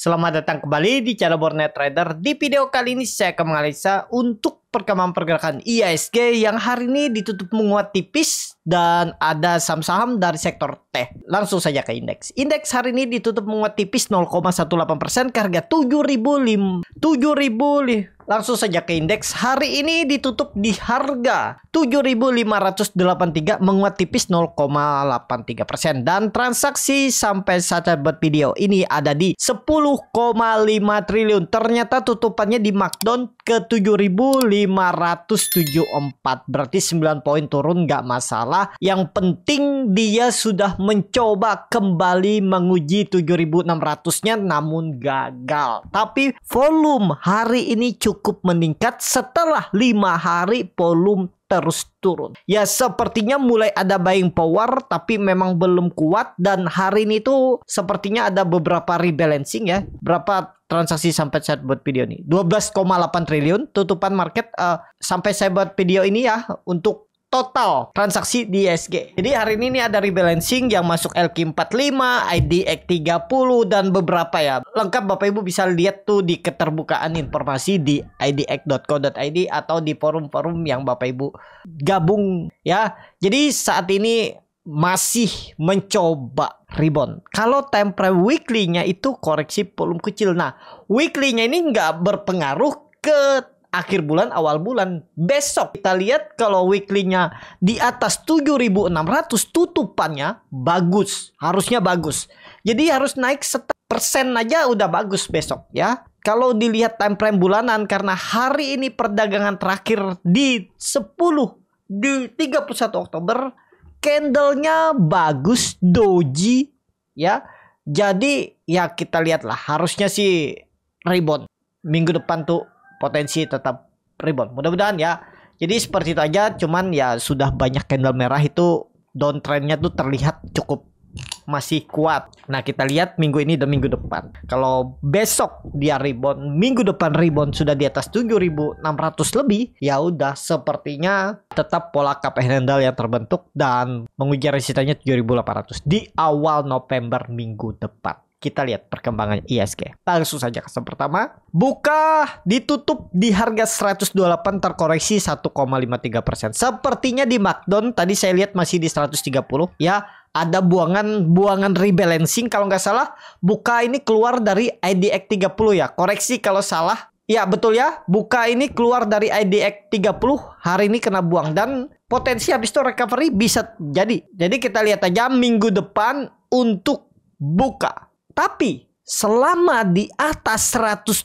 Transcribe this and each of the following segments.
Selamat datang kembali di channel Bornet Trader. Di video kali ini saya akan menganalisa untuk perkembangan pergerakan IHSG yang hari ini ditutup menguat tipis dan ada saham-saham dari sektor teh. Langsung saja ke indeks. Indeks hari ini ditutup menguat tipis 0,18% ke harga 7.000. Langsung saja ke indeks. Hari ini ditutup di harga 7.583 menguat tipis 0,83%. Dan transaksi sampai saat buat video ini ada di 10,5 triliun. Ternyata tutupannya di markdown ke 7.574. Berarti 9 poin turun nggak masalah. Yang penting dia sudah mencoba kembali menguji 7.600-nya namun gagal. Tapi volume hari ini cukup meningkat setelah 5 hari volume terus turun. Ya sepertinya mulai ada buying power tapi memang belum kuat, dan hari ini tuh sepertinya ada beberapa rebalancing ya. Berapa transaksi sampai saat buat video ini? 12,8 triliun tutupan market sampai saya buat video ini ya untuk total transaksi di IHSG. Jadi hari ini ada rebalancing yang masuk LQ45, IDX 30 dan beberapa ya. Lengkap Bapak Ibu bisa lihat tuh di keterbukaan informasi di idx.co.id atau di forum-forum yang Bapak Ibu gabung ya. Jadi saat ini masih mencoba rebound. Kalau time frame weekly-nya itu koreksi volume kecil. Nah, weekly-nya ini nggak berpengaruh ke akhir bulan, awal bulan. Besok kita lihat kalau weekly-nya di atas 7.600 tutupannya bagus. Harusnya bagus. Jadi harus naik 1% aja udah bagus besok ya. Kalau dilihat time frame bulanan, karena hari ini perdagangan terakhir di 31 Oktober, candlenya bagus, doji ya. Jadi ya kita lihatlah, harusnya sih rebound. Minggu depan tuh potensi tetap rebound. Mudah-mudahan ya. Jadi seperti itu aja. Cuman ya sudah banyak candle merah itu, downtrendnya tuh terlihat cukup masih kuat. Nah kita lihat minggu ini dan minggu depan. Kalau besok dia rebound, minggu depan rebound sudah di atas 7.600 lebih, ya udah sepertinya tetap pola cup and handle yang terbentuk dan menguji resistennya 7.800 di awal November minggu depan. Kita lihat perkembangan IHSG. Langsung saja ke pertama. Buka ditutup di harga 128, terkoreksi 1,53%. Sepertinya di markdown tadi saya lihat masih di 130 ya. Ada buangan rebalancing kalau nggak salah. Buka ini keluar dari IDX 30 ya. Koreksi kalau salah. Ya betul ya. Buka ini keluar dari IDX 30. Hari ini kena buang. Dan potensi habis itu recovery bisa jadi. Jadi kita lihat aja minggu depan untuk buka. Tapi selama di atas 125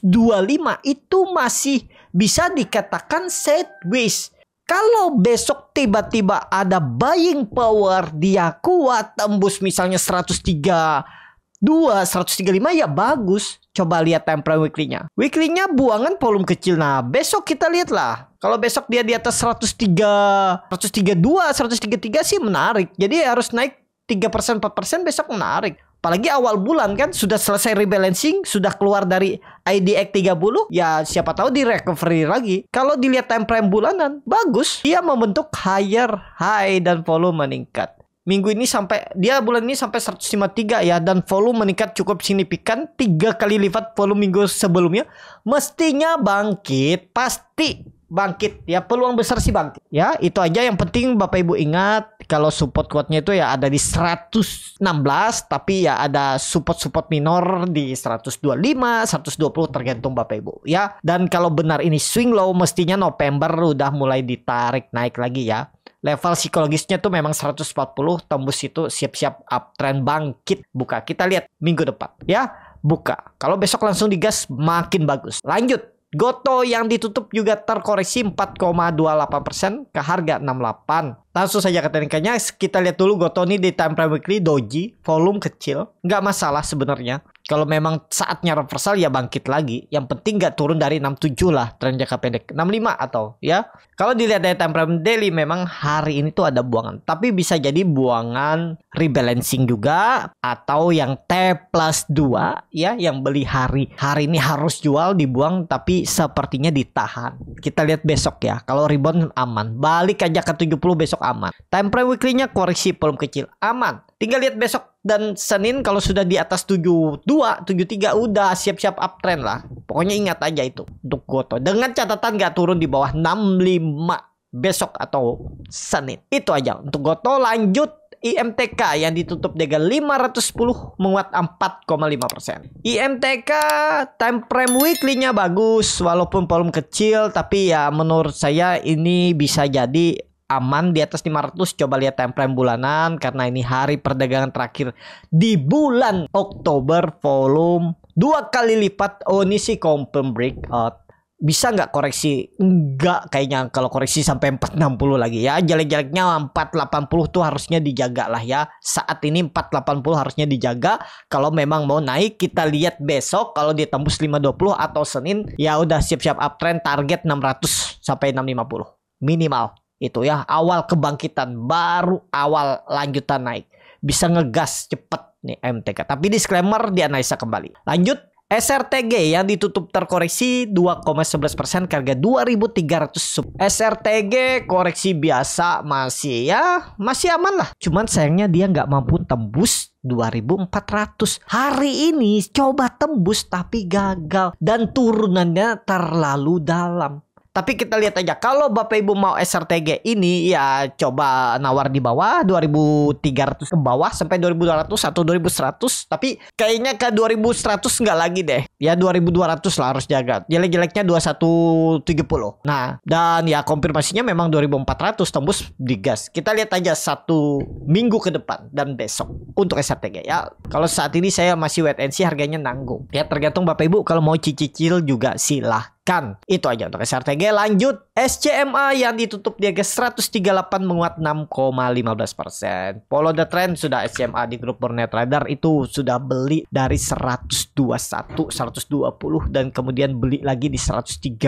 itu masih bisa dikatakan sideways. Kalau besok tiba-tiba ada buying power, dia kuat tembus misalnya 132, 135 ya bagus. Coba lihat time frame weekly-nya. Weekly-nya buangan volume kecil. Nah besok kita lihatlah. Kalau besok dia di atas 132, 133 sih menarik. Jadi harus naik 3%, 4% besok menarik. Apalagi awal bulan kan sudah selesai rebalancing, sudah keluar dari IDX 30, ya siapa tahu di recovery lagi. Kalau dilihat time frame bulanan, bagus. Dia membentuk higher high dan volume meningkat. Minggu ini sampai, dia bulan ini sampai 153 ya, dan volume meningkat cukup signifikan, 3 kali lipat volume minggu sebelumnya. Mestinya bangkit, pasti bangkit ya, peluang besar sih bangkit ya. Itu aja yang penting Bapak Ibu ingat. Kalau support kuatnya itu ya ada di 116, tapi ya ada support minor di 125, 120 tergantung Bapak Ibu ya. Dan kalau benar ini swing low, mestinya November udah mulai ditarik naik lagi ya. Level psikologisnya tuh memang 140, tembus itu siap-siap uptrend bangkit buka. Kita lihat minggu depan ya, buka. Kalau besok langsung digas makin bagus. Lanjut. Goto yang ditutup juga terkoreksi 4,28% ke harga 68. Langsung saja ke teknikanya, kita lihat dulu Goto ini di time frame weekly doji, volume kecil, nggak masalah sebenarnya. Kalau memang saatnya reversal ya bangkit lagi. Yang penting nggak turun dari 67 lah tren jangka pendek, 65 atau ya. Kalau dilihat dari time frame daily memang hari ini tuh ada buangan, tapi bisa jadi buangan rebalancing juga atau yang T+2 ya, yang beli hari ini harus jual dibuang tapi sepertinya ditahan. Kita lihat besok ya. Kalau rebound aman, balik aja ke 70 besok aman. Time frame weekly-nya koreksi volume kecil, aman. Tinggal lihat besok dan Senin kalau sudah di atas 72, 73 udah siap-siap uptrend lah. Pokoknya ingat aja itu untuk Goto. Dengan catatan nggak turun di bawah 65 besok atau Senin. Itu aja untuk Goto. Lanjut IMTK yang ditutup dengan 510 menguat 4,5%. IMTK time frame weekly-nya bagus walaupun volume kecil, tapi ya menurut saya ini bisa jadi aman di atas 500. Coba lihat time frame bulanan karena ini hari perdagangan terakhir di bulan Oktober, volume 2 kali lipat. Oh, ini sih confirm breakout. Bisa nggak koreksi? Enggak kayaknya. Kalau koreksi sampai 460 lagi ya. Jelek-jeleknya 480 tuh harusnya dijaga lah ya. Saat ini 480 harusnya dijaga. Kalau memang mau naik, kita lihat besok. Kalau dia tembus 520 atau Senin, ya udah siap-siap uptrend. Target 600 sampai 650 minimal. Itu ya awal kebangkitan, baru awal lanjutan naik. Bisa ngegas cepet nih MTK. Tapi disclaimer dianalisa kembali. Lanjut. SRTG yang ditutup terkoreksi 2,11% ke harga 2.300. SRTG koreksi biasa masih aman lah. Cuman sayangnya dia nggak mampu tembus 2.400. Hari ini coba tembus tapi gagal dan turunannya terlalu dalam. Tapi kita lihat aja kalau Bapak Ibu mau SRTG ini ya coba nawar di bawah 2.300 ke bawah sampai 2.200 atau 2.100. Tapi kayaknya ke 2.100 nggak lagi deh. Ya 2.200 lah harus jaga. Jelek-jeleknya 2.170. Nah dan ya konfirmasinya memang 2.400 tembus digas. Kita lihat aja 1 minggu ke depan dan besok untuk SRTG ya. Kalau saat ini saya masih wait and see, harganya nanggung. Ya tergantung Bapak Ibu kalau mau cicil juga silahkan. Itu aja untuk SRTG. Lanjut SCMA yang ditutup di harga 138 menguat 6,15%. Follow the trend sudah SCMA di grup Burnet Trader itu sudah beli dari 121, 120 dan kemudian beli lagi di 130.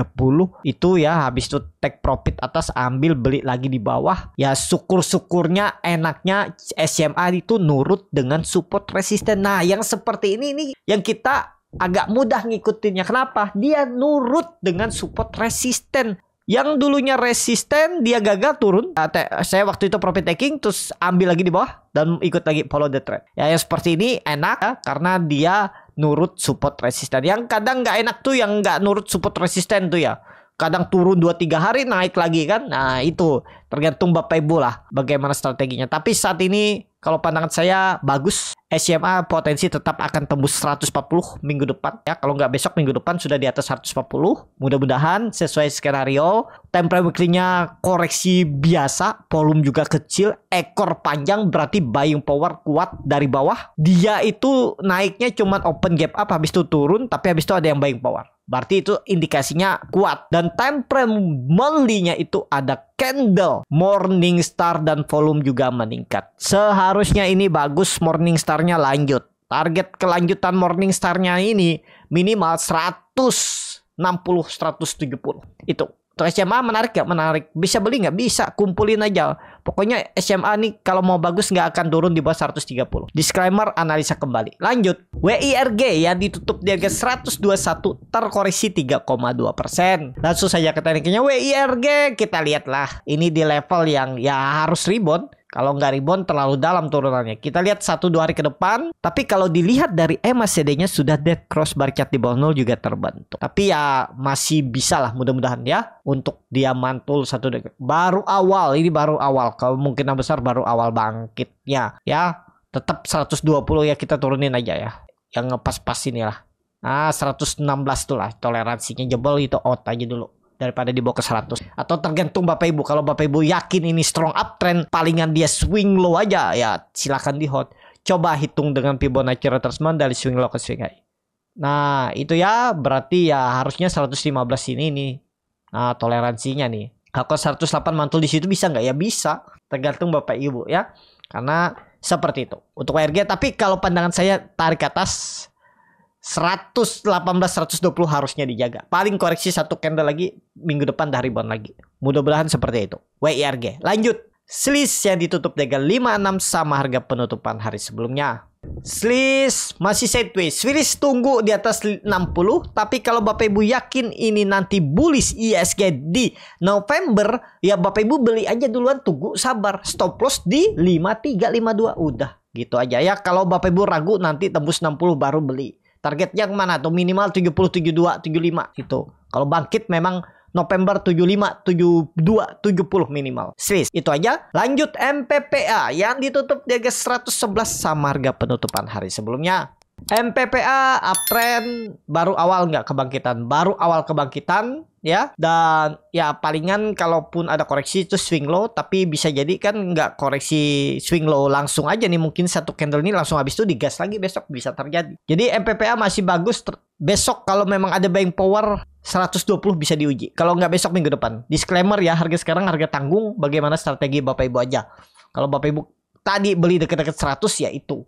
Itu ya habis itu take profit atas, ambil beli lagi di bawah. Ya syukur-syukurnya enaknya SCMA itu nurut dengan support resisten. Nah, yang seperti ini yang kita agak mudah ngikutinnya. Kenapa? Dia nurut dengan support resisten. Yang dulunya resisten dia gagal turun. Saya waktu itu profit taking terus ambil lagi di bawah dan ikut lagi follow the trend. Ya yang seperti ini enak ya, karena dia nurut support resisten. Yang kadang nggak enak tuh yang nggak nurut support resisten tuh ya. Kadang turun 2-3 hari naik lagi kan. Nah itu tergantung Bapak Ibu lah bagaimana strateginya. Tapi saat ini kalau pandangan saya bagus. SCMA potensi tetap akan tembus 140 minggu depan ya. Kalau nggak besok, minggu depan sudah di atas 140. Mudah-mudahan sesuai skenario. Time frame weekly-nya koreksi biasa, volume juga kecil, ekor panjang, berarti buying power kuat dari bawah. Dia itu naiknya cuman open gap up, habis itu turun, tapi habis itu ada yang buying power. Berarti itu indikasinya kuat. Dan time frame monthly-nya itu ada candle Morningstar dan volume juga meningkat. Seharusnya ini bagus, Morningstar-nya lanjut. Target kelanjutan Morningstar-nya ini minimal 160, 170. Itu. Untuk SMA menarik gak? Menarik. Bisa beli nggak? Bisa. Kumpulin aja. Pokoknya SMA nih kalau mau bagus nggak akan turun di bawah 130. Disclaimer, analisa kembali. Lanjut. WIRG yang ditutup di harga 121 terkoreksi 3,2%. Langsung saja ke tekniknya WIRG. Kita lihatlah. Ini di level yang ya harus rebound. Kalau nggak rebound terlalu dalam turunannya. Kita lihat 1-2 hari ke depan. Tapi kalau dilihat dari MACD-nya sudah dead cross bar chart di bawah 0 juga terbentuk. Tapi ya masih bisa lah mudah-mudahan ya. Untuk dia mantul 1 detik. Baru awal. Ini baru awal. Kemungkinan besar baru awal bangkitnya. Ya tetap 120 ya kita turunin aja ya. Yang ngepas-pas inilah. Nah 116 tuh lah. Toleransinya jebol itu out aja dulu. Daripada dibawa ke 100. Atau tergantung Bapak Ibu. Kalau Bapak Ibu yakin ini strong uptrend, palingan dia swing low aja, ya silakan di hold. Coba hitung dengan Fibonacci retracement dari swing low ke swing high. Nah itu ya berarti ya harusnya 115 ini nih. Nah toleransinya nih. Kalau 108 mantul di situ bisa nggak? Ya bisa. Tergantung Bapak Ibu ya. Karena seperti itu. Untuk WRG. Tapi kalau pandangan saya tarik ke atas 118, 120 harusnya dijaga. Paling koreksi 1 candle lagi minggu depan dah rebound lagi. Mudah-mudahan seperti itu. WIRG. Lanjut. Selis yang ditutup dengan 56 sama harga penutupan hari sebelumnya. Swiss masih sideways. Swiss tunggu di atas 60. Tapi kalau Bapak Ibu yakin ini nanti bullish ISG di November, ya Bapak Ibu beli aja duluan, tunggu sabar. Stop loss di 5352. Udah gitu aja ya. Kalau Bapak Ibu ragu nanti tembus 60 baru beli. Targetnya kemana tuh? Minimal 70, 72, 75 gitu. Kalau bangkit memang November 75, 72, 70 minimal. Swiss itu aja. Lanjut MPPA yang ditutup di harga 111 sama harga penutupan hari sebelumnya. MPPA uptrend baru awal kebangkitan ya, dan ya palingan kalaupun ada koreksi itu swing low, tapi bisa jadi kan nggak koreksi swing low langsung aja nih, mungkin satu candle ini langsung habis itu digas lagi besok, bisa terjadi. Jadi MPPA masih bagus besok. Kalau memang ada buying power 120 bisa diuji, kalau nggak besok minggu depan. Disclaimer ya, harga sekarang harga tanggung, bagaimana strategi Bapak Ibu aja. Kalau Bapak Ibu tadi beli dekat-dekat 100 ya itu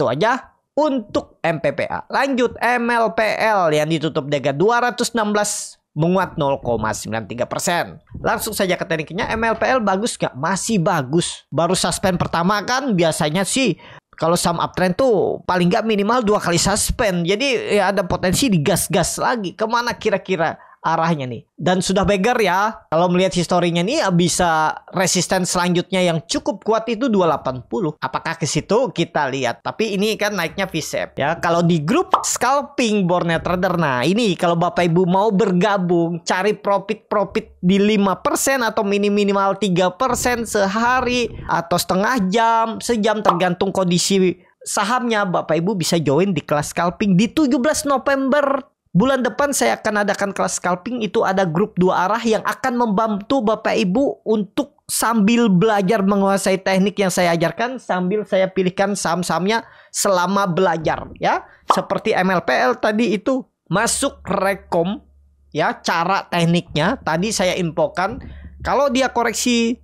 aja untuk MPPA. Lanjut MLPL yang ditutup di harga 216, menguat 0,93%. Langsung saja ke tekniknya. MLPL bagus nggak? Masih bagus. Baru suspend pertama kan, biasanya sih kalau saham uptrend tuh paling nggak minimal 2 kali suspend. Jadi ya ada potensi digas-gas lagi. Kemana kira-kira arahnya nih? Dan sudah beggar ya. Kalau melihat historinya nih, bisa resisten selanjutnya yang cukup kuat itu 280. Apakah ke situ? Kita lihat. Tapi ini kan naiknya V-shape ya. Kalau di grup scalping Borneo Trader, nah ini kalau Bapak Ibu mau bergabung, cari profit di 5% atau minimal 3% sehari atau setengah jam, sejam, tergantung kondisi sahamnya. Bapak Ibu bisa join di kelas scalping di 17 November. Bulan depan saya akan adakan kelas scalping. Itu ada grup 2 arah yang akan membantu Bapak Ibu untuk sambil belajar menguasai teknik yang saya ajarkan, sambil saya pilihkan saham-sahamnya selama belajar ya. Seperti MLPL tadi itu masuk rekom ya, cara tekniknya tadi saya infokan. Kalau dia koreksi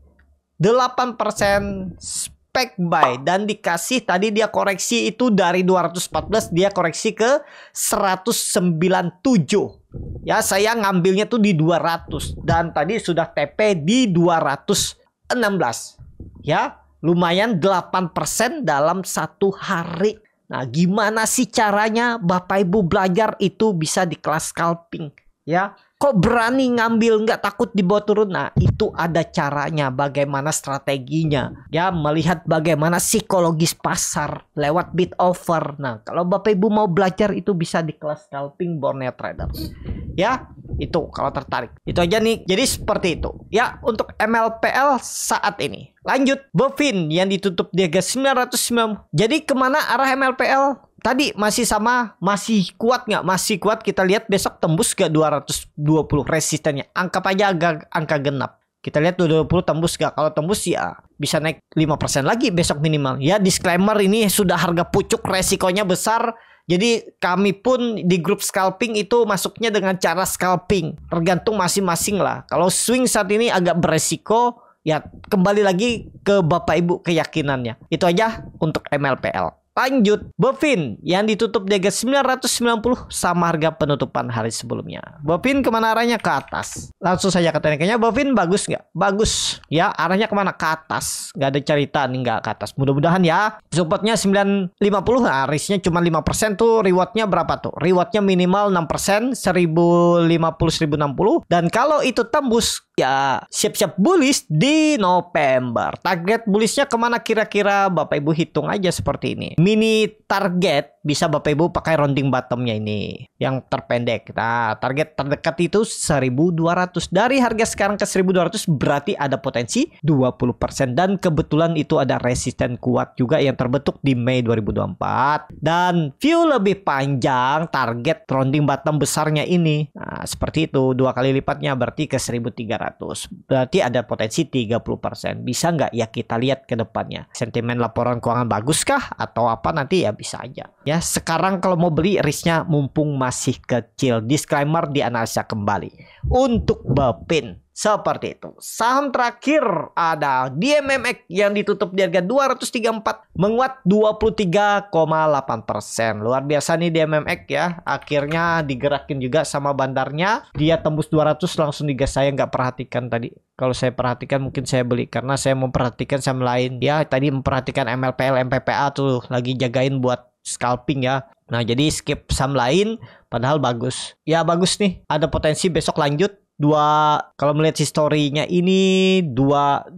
8% spek buy dan dikasih, tadi dia koreksi itu dari 214 dia koreksi ke 197 ya. Saya ngambilnya tuh di 200 dan tadi sudah TP di 216 ya. Lumayan 8% dalam satu hari. Nah, gimana sih caranya Bapak Ibu belajar itu? Bisa di kelas scalping ya. Kok berani ngambil, nggak takut dibawa turun? Nah, itu ada caranya, bagaimana strateginya ya, melihat bagaimana psikologis pasar lewat bid offer. Nah, kalau Bapak Ibu mau belajar itu bisa di kelas scalping Borneo Trader ya. Itu kalau tertarik. Itu aja nih. Jadi seperti itu ya untuk MLPL saat ini. Lanjut Bovin yang ditutup di harga 990. Jadi kemana arah MLPL? Tadi masih sama, masih kuat nggak? Masih kuat. Kita lihat besok tembus ke 220 resistennya. Anggap aja angka genap. Kita lihat 220 tembus nggak? Kalau tembus ya bisa naik 5% lagi besok minimal. Ya, disclaimer ini sudah harga pucuk, resikonya besar. Jadi kami pun di grup scalping itu masuknya dengan cara scalping. Tergantung masing-masing lah. Kalau swing saat ini agak beresiko, ya kembali lagi ke Bapak Ibu keyakinannya. Itu aja untuk MLPL. Lanjut Bovin yang ditutup di harga 990 sama harga penutupan hari sebelumnya. Bovin kemana arahnya? Ke atas. Langsung saja ke tekniknya. Bovin bagus nggak? Bagus ya. Arahnya kemana? Ke atas. Nggak ada cerita nih nggak ke atas. Mudah-mudahan ya. Supportnya 950. Nah, risknya cuma 5% tuh. Rewardnya berapa tuh? Rewardnya minimal 6%, 1050, 1060. Dan kalau itu tembus, ya siap-siap bullish di November. Target bullishnya kemana kira-kira? Bapak Ibu hitung aja seperti ini. Mini target bisa Bapak Ibu pakai rounding bottomnya ini yang terpendek. Nah, target terdekat itu 1200. Dari harga sekarang ke 1200 berarti ada potensi 20%. Dan kebetulan itu ada resisten kuat juga yang terbentuk di Mei 2024. Dan view lebih panjang, target rounding bottom besarnya ini. Nah, seperti itu. 2 kali lipatnya berarti ke 1300. Berarti ada potensi 30%. Bisa nggak? Ya kita lihat ke depannya. Sentimen laporan keuangan baguskah? Atau apa nanti ya bisa aja. Ya sekarang kalau mau beli risknya mumpung masih kecil. Disclaimer dianalisa kembali. Untuk Bovin Seperti itu. Saham terakhir ada DMMX yang ditutup di harga 234, menguat 23,8%. Luar biasa nih DMMX ya. Akhirnya digerakin juga sama bandarnya. Dia tembus 200 langsung digas. Saya nggak perhatikan tadi. Kalau saya perhatikan mungkin saya beli karena saya memperhatikan saham lain. Ya tadi memperhatikan MLPL, MPPA tuh lagi jagain buat scalping ya. Nah jadi skip saham lain padahal bagus. Ya bagus nih. Ada potensi besok lanjut. Kalau melihat historinya ini 248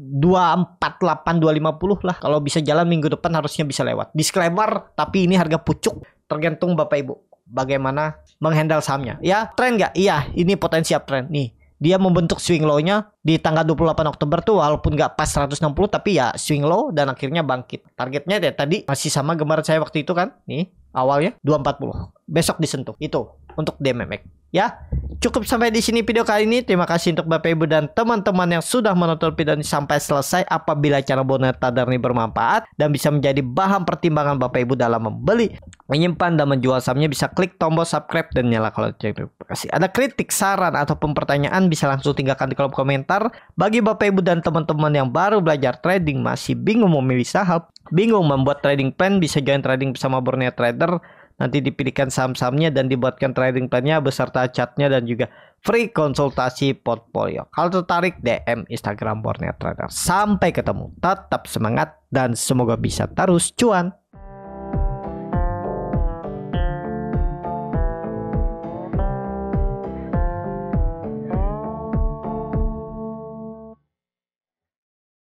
250 lah. Kalau bisa jalan minggu depan harusnya bisa lewat. Disclaimer, tapi ini harga pucuk, tergantung Bapak Ibu bagaimana menghandle sahamnya. Ya, tren nggak? Iya, ini potensi uptrend nih. Dia membentuk swing low-nya di tanggal 28 Oktober tuh walaupun nggak pas 160 tapi ya swing low dan akhirnya bangkit. Targetnya deh tadi masih sama gambaran saya waktu itu kan. Nih, awalnya 240. Besok disentuh. Itu untuk DMMX. Ya, cukup sampai di sini video kali ini. Terima kasih untuk Bapak Ibu dan teman-teman yang sudah menonton video ini sampai selesai. Apabila channel Bonnet Trader ini bermanfaat dan bisa menjadi bahan pertimbangan Bapak Ibu dalam membeli, menyimpan dan menjual sahamnya, bisa klik tombol subscribe dan nyalakan lonceng notifikasi. Ada kritik, saran ataupun pertanyaan bisa langsung tinggalkan di kolom komentar. Bagi Bapak Ibu dan teman-teman yang baru belajar trading, masih bingung memilih saham, bingung membuat trading plan, bisa join trading bersama Bonnet Trader. Nanti dipilihkan saham-sahamnya dan dibuatkan trading plan-nya beserta chartnya dan juga free konsultasi portfolio. Kalau tertarik DM Instagram Bonnet Trader. Sampai ketemu. Tetap semangat dan semoga bisa terus cuan.